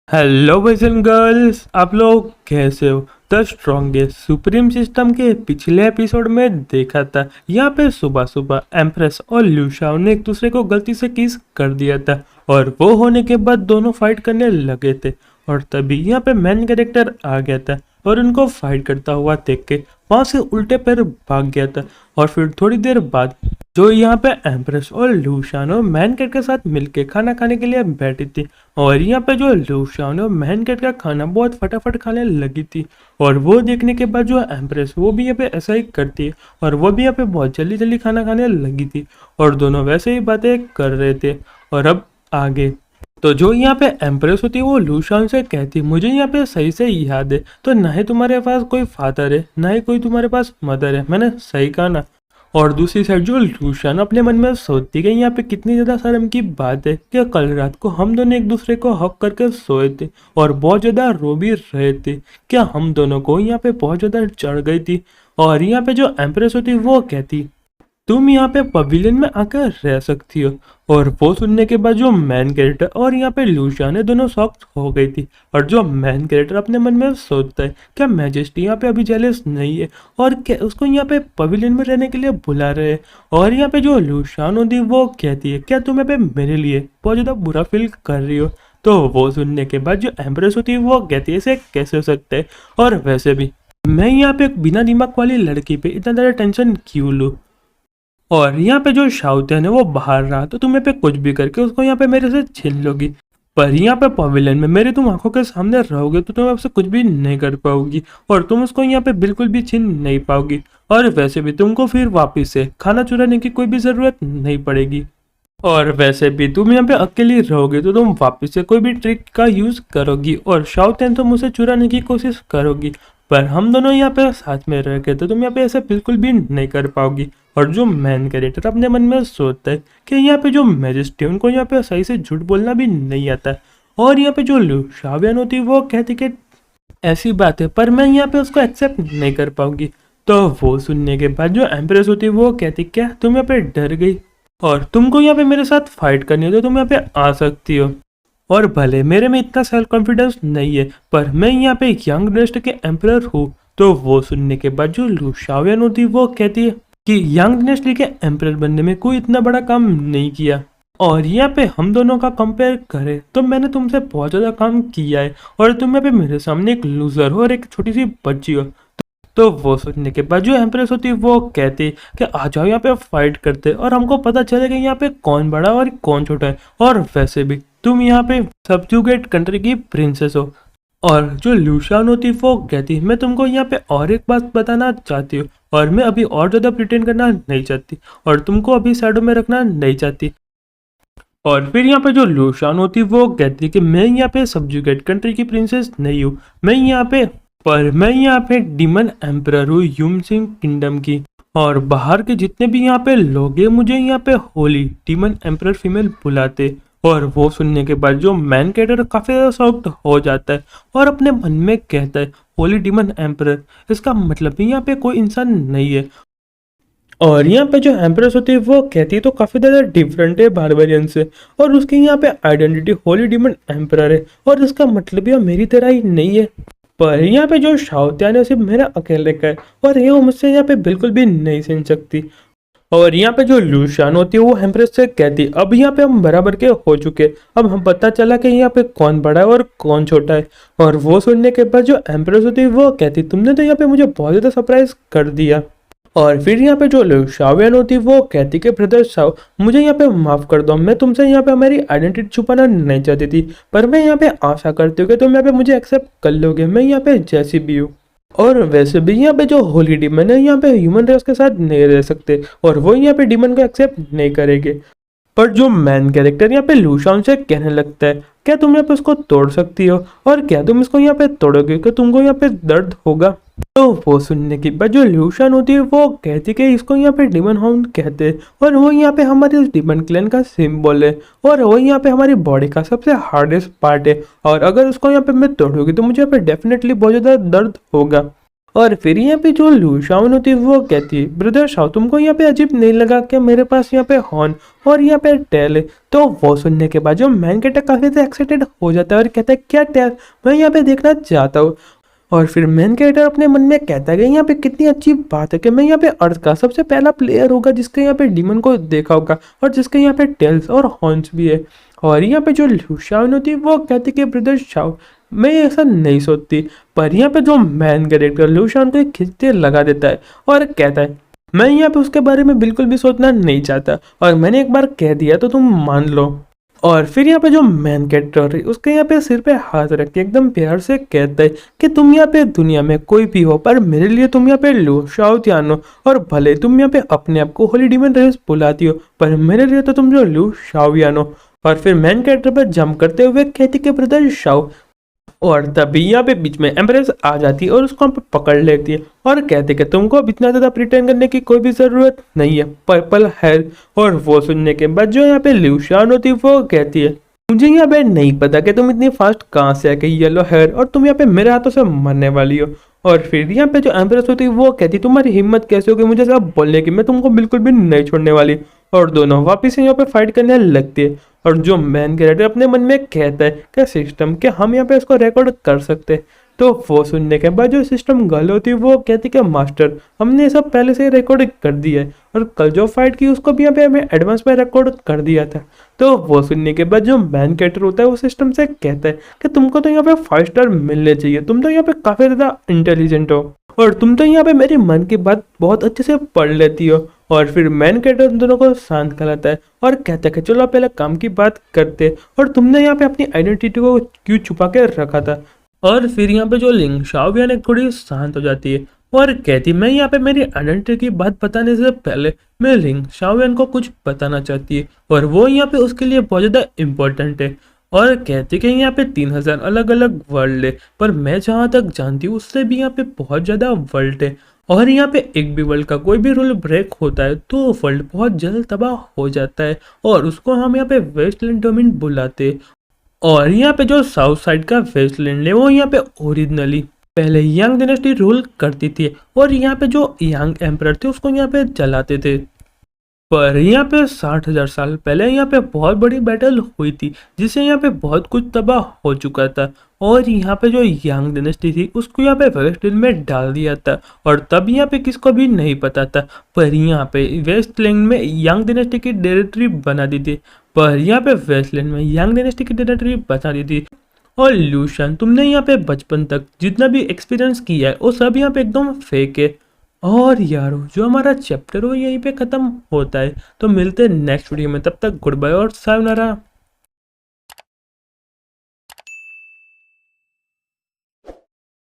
Hello boys and girls, आप लोग कैसे हो। द स्ट्रॉन्गेस्ट सुप्रीम सिस्टम के पिछले एपिसोड में देखा था, यहाँ पे सुबह सुबह एम्प्रेस और ल्यूशाओ ने एक दूसरे को गलती से किस कर दिया था और वो होने के बाद दोनों फाइट करने लगे थे। और तभी यहाँ पे मेन कैरेक्टर आ गया था और उनको फाइट करता हुआ देख के वहां से उल्टे पैर भाग गया था। और फिर थोड़ी देर बाद जो यहाँ पे एम्प्रेस और लूशानो मैन कैट के साथ मिलके खाना खाने के लिए बैठी थी। और यहाँ पे जो लूशानो मैन कैट का खाना बहुत फटाफट खाने लगी थी। और वो देखने के बाद जो एम्प्रेस वो भी यहाँ पे ऐसा ही करती है और वो भी यहाँ पे बहुत जल्दी जल्दी खाना खाने लगी थी। और दोनों वैसे ही बातें कर रहे थे। और अब आगे तो जो यहाँ पे एम्प्रेस होती है वो लूशान से कहती, मुझे यहाँ पे सही से याद है तो ना ही तुम्हारे पास कोई फादर है ना ही कोई तुम्हारे पास मदर है, मैंने सही कहा ना। और दूसरी साइड जो लूशान अपने मन में सोचती कि यहाँ पे कितनी ज़्यादा शर्म की बात है कि कल रात को हम दोनों एक दूसरे को हक करके सोए थे और बहुत ज़्यादा रो भी रहे थे। क्या हम दोनों को यहाँ पे बहुत ज़्यादा चढ़ गई थी। और यहाँ पे जो एम्प्रेस होती वो कहती, तुम यहाँ पे पवेलियन में आकर रह सकती हो। और वो सुनने के बाद जो मैन कैरेक्टर और यहाँ पे लूशियान है दोनों शॉक्ड हो गई थी। और जो मैन कैरेक्टर अपने मन में सोचता है क्या मैजेस्टी यहाँ पे अभी जेलस नहीं है और क्या उसको यहाँ पे पवेलियन में रहने के लिए बुला रहे हैं। और यहाँ पे जो लूशियान होती वो कहती है क्या तुम यहाँ पे मेरे लिए बहुत ज़्यादा बुरा फील कर रही हो। तो वो सुनने के बाद जो एम्प्रेस होती है वो कहती है ऐसे कैसे हो सकता है, और वैसे भी मैं यहाँ पे एक बिना दिमाग वाली लड़की पे इतना ज़्यादा टेंशन क्यों लूँ। और यहाँ पे जो शाउतन है वो बाहर रहा तो तुम यहाँ पे कुछ भी करके उसको यहाँ पे मेरे से छीन लोगी, पर यहाँ पे पवेलियन में मेरे तुम आंखों के सामने रहोगे तो तुम आपसे कुछ भी नहीं कर पाओगी और तुम उसको यहाँ पे बिल्कुल भी छीन नहीं पाओगी। और वैसे भी तुमको फिर वापस से खाना चुराने की कोई भी ज़रूरत नहीं पड़ेगी। और वैसे भी तुम यहाँ पे अकेली रहोगे तो तुम वापस से कोई भी ट्रिक का यूज करोगी और शाउतन तो मुझसे चुराने की कोशिश करोगी, पर हम दोनों यहाँ पे साथ में रह के तो तुम यहाँ पे ऐसे बिल्कुल भी नहीं कर पाओगी। और जो मैन कैरेक्टर अपने मन में सोचता है कि यहाँ पे जो मैजेस्टी उनको यहाँ पे सही से झूठ बोलना भी नहीं आता। और यहाँ पे जो लूशावियन होती वो कहती कि ऐसी बात है पर मैं यहाँ पे उसको एक्सेप्ट नहीं कर पाऊंगी। तो वो सुनने के बाद जो एम्प्रेस होती वो कहती क्या तुम यहाँ पे डर गई और तुमको यहाँ पे मेरे साथ फाइट करनी है तो तुम यहाँ पे आ सकती हो। और भले मेरे में इतना सेल्फ कॉन्फिडेंस नहीं है पर मैं यहाँ पे यंग डेस्ट के एम्परर हूँ। तो वो सुनने के बाद जो लूशावियन होती वो कहती है कि यंग डेनेस्टी के एम्परर बनने में कोई इतना बड़ा काम नहीं किया और यहाँ पे हम दोनों का कंपेयर करें तो मैंने तुमसे बहुत ज़्यादा काम किया है और तुम यहाँ पे मेरे सामने एक लूजर हो और एक छोटी सी बच्ची हो। तो वो सोचने के बाद जो एम्प्रेस होती है वो कहती कि आ जाओ यहाँ पे फाइट करते और हमको पता चलेगा यहाँ पे कौन बड़ा और कौन छोटा है। और वैसे भी तुम यहाँ पे सबजुगेट कंट्री की प्रिंसेस हो। और जो लूशान होती वो कहती मैं तुमको यहाँ पे और एक बात बताना चाहती हूँ और मैं अभी और ज़्यादा प्रिटेंड करना नहीं चाहती और तुमको अभी साइडों में रखना नहीं चाहती। और फिर यहाँ पे जो लूशान होती वो कहती कि मैं यहाँ पे सबजुगेट कंट्री की प्रिंसेस नहीं हूँ, मैं यहाँ पे डीमन एम्परर हूँ यूमसिंग किंगडम की। और बाहर के जितने भी यहाँ पे लोग हैं मुझे यहाँ पे होली डीमन एम्परर फीमेल बुलाते। और वो सुनने के बाद जो मैन कैरेक्टर काफ़ी ज़्यादा शॉक्ड हो जाता है और अपने मन में कहता है होली डीमन एम्परर, इसका मतलब भी यहाँ पे कोई इंसान नहीं है। और यहाँ पे जो एम्प्रेस होती है वो कहती है तो काफ़ी ज़्यादा डिफरेंट है बारबेरियन से और उसकी यहाँ पे आइडेंटिटी होली डीमन एम्परर है और इसका मतलब यह मेरी तरह ही नहीं है। पर यहाँ पे जो शाओत्यान है सिर्फ मेरा अकेले का है और ये मुझसे यहाँ पे बिल्कुल भी नहीं सुन सकती। और यहाँ पे जो लूशान होती है वो एम्प्रेस से कहती अब यहाँ पे हम बराबर के हो चुके, अब हम पता चला कि यहाँ पे कौन बड़ा है और कौन छोटा है। और वो सुनने के बाद जो एम्प्रेस होती है वो कहती तुमने तो यहाँ पे मुझे बहुत ज़्यादा सरप्राइज कर दिया। और फिर यहाँ पे जो लूशावियन होती वो कहती कि ब्रदर शाओ मुझे यहाँ पे माफ़ कर दो, मैं तुमसे यहाँ पे हमारी आइडेंटिटी छुपाना नहीं चाहती थी पर मैं यहाँ पे आशा करती हूँ कि तुम यहाँ पे मुझे एक्सेप्ट कर लोगे, मैं यहाँ पे जैसी भी हूँ। और वैसे भी यहाँ पे जो होली डीमन है यहाँ पे ह्यूमन रेस के साथ नहीं रह सकते और वो यहाँ पे डीमन को एक्सेप्ट नहीं करेंगे। पर जो मैन कैरेक्टर यहाँ पे लूशान से कहने लगता है क्या तुम यहाँ पे उसको तोड़ सकती हो और क्या तुम इसको यहाँ पे तोड़ोगे कि तुमको यहाँ पे दर्द होगा। तो वो सुनने के बाद जो लूशान होती है वो कहती कि इसको यहाँ पे डीमन हाउंड कहते हैं और वो यहाँ पे हमारे उस डीमन क्लैन का सिंबल है और वो यहाँ पे हमारी बॉडी का सबसे हार्डेस्ट पार्ट है और अगर उसको यहाँ पे मैं तोड़ूंगी तो मुझे यहाँ पे डेफिनेटली बहुत ज़्यादा दर्द होगा। और फिर यहाँ पे जो लू शाओन होती है वो कहती है, ब्रदर शाओ तुमको यहाँ पे अजीब नहीं लगा कि मेरे पास यहाँ पे हॉर्न और यहाँ पे टेल है? तो वो सुनने के बाद जो मैन कैरेक्टर काफी ज्यादा एक्साइटेड हो जाता है और कहता है क्या टेल, मैं यहाँ पे देखना चाहता हूँ। और फिर मेन कैरेक्टर अपने मन में कहता है कि यहाँ पे कितनी अच्छी बात है कि मैं यहाँ पे अर्थ का सबसे पहला प्लेयर होगा जिसके यहाँ पे डीमन को देखा होगा और जिसके यहाँ पे टेल्स और हॉर्न्स भी है। और यहाँ पे जो लू शाओन होती है वो कहती है कि ब्रदर शाओ मैं ऐसा नहीं सोचती, पर यहाँ पे जो मैन कैरेक्टर लू शाओन को खींचते लगा देता है और कहता है मैं यहाँ पे उसके बारे में बिल्कुल भी सोचना नहीं चाहता और मैंने एक बार कह दिया तो तुम मान लो। और फिर यहाँ पे जो मैन कैरेक्टर है उसके यहाँ पे सिर पे हाथ रख के एकदम प्यार से कहता है कि तुम यहाँ पे दुनिया में कोई भी हो पर मेरे लिए तुम यहाँ पे लू शाओतियान हो, और भले तुम यहाँ पे अपने आप को होली डीमन रेस बुलाती हो पर मेरे लिए तो तुम जो लू शाओयान हो। और फिर मैन कैरेक्टर पर जंप करते हुए कहती कि ब्रदर शाओ, और तभी यहाँ पे बीच में एम्प्रेस आ जाती है और उसको पकड़ लेती है और कहते कि तुमको अब इतना ज्यादा प्रिटेंड करने की कोई भी जरूरत नहीं है, पर्पल हेयर। और वो सुनने के बाद जो यहाँ पे लू शाओन होती है वो कहती है मुझे यहाँ पे नहीं पता कि तुम इतनी फास्ट कहाँ से आके येलो हेयर और तुम यहाँ पे मेरे हाथों से मरने वाली हो। और फिर यहाँ पे जो एम्प्रेस होती है वो कहती तुम्हारी हिम्मत कैसे होगी मुझे सब बोलने की, मैं तुमको बिल्कुल भी नहीं छोड़ने वाली। और दोनों वापिस यहाँ पे फाइट करने लगती है और जो मैन कैरेक्टर अपने मन में कहता है कि सिस्टम के हम यहाँ पे इसको रिकॉर्ड कर सकते हैं। तो वो सुनने के बाद जो सिस्टम गर्ल होती है वो कहती कि मास्टर हमने ये सब पहले से रिकॉर्ड कर दिया है और कल जो फाइट की उसको भी यहाँ पे हमें एडवांस में रिकॉर्ड कर दिया था। तो वो सुनने के बाद जो मैन कैरेक्टर होता है वो सिस्टम से कहता है कि तुमको तो यहाँ पे 5 स्टार मिलने चाहिए, तुम तो यहाँ पे काफी ज्यादा इंटेलिजेंट हो और तुम तो यहाँ पे मेरे मन की बात बहुत अच्छे से पढ़ लेती हो। और फिर मैन कैरेक्टर उन दोनों को शांत कराता है और कहता है कि चलो पहले काम की बात करते और तुमने यहाँ पे अपनी आइडेंटिटी को क्यों छुपा के रखा था। और फिर यहाँ पे जो लिंग शाओबियान थोड़ी शांत हो जाती है और कहती मैं यहाँ पे मेरी आइडेंटिटी की बात बताने से पहले मैं लिंग शाओबियान को कुछ बताना चाहती है और वो यहाँ पे उसके लिए बहुत ज़्यादा इम्पोर्टेंट है। और कहती कि यहाँ पे 3000 अलग अलग वर्ल्ड है पर मैं जहाँ तक जानती हूँ उससे भी यहाँ पे बहुत ज़्यादा वर्ल्ड है और यहाँ पे एक भी वर्ल्ड का कोई भी रूल ब्रेक होता है तो वर्ल्ड बहुत जल्द तबाह हो जाता है और उसको हम यहाँ पे वेस्टलैंड डोमेन बुलाते हैं। और यहाँ पे जो साउथ साइड का वेस्टलैंड है वो यहाँ पे ओरिजिनली पहले यांग डायनेस्टी रूल करती थी और यहाँ पे जो यांग एम्परर थे उसको यहाँ पे चलाते थे। पर यहाँ पे 60,000 साल पहले यहाँ पे बहुत बड़ी बैटल हुई थी जिससे यहाँ पे बहुत कुछ तबाह हो चुका था और यहाँ पे जो यांग डायनेस्टी थी उसको यहाँ पे वेस्टलैंड में डाल दिया था और तब यहाँ पे किसको भी नहीं पता था। पर यहाँ पे वेस्टलैंड में यांग डायनेस्टी की टेरिटरी बना दी थी पर यहाँ पे वेस्टलैंड में यांग डायनेस्टी की टेरिटरी बना दी थी। और लूशन तुमने यहाँ पे बचपन तक जितना भी एक्सपीरियंस किया है वो सब यहाँ पे एकदम फेक है। और यारो जो हमारा चैप्टर वो यहीं पे ख़त्म होता है, तो मिलते हैं नेक्स्ट वीडियो में, तब तक गुड बाय और सायोनारा।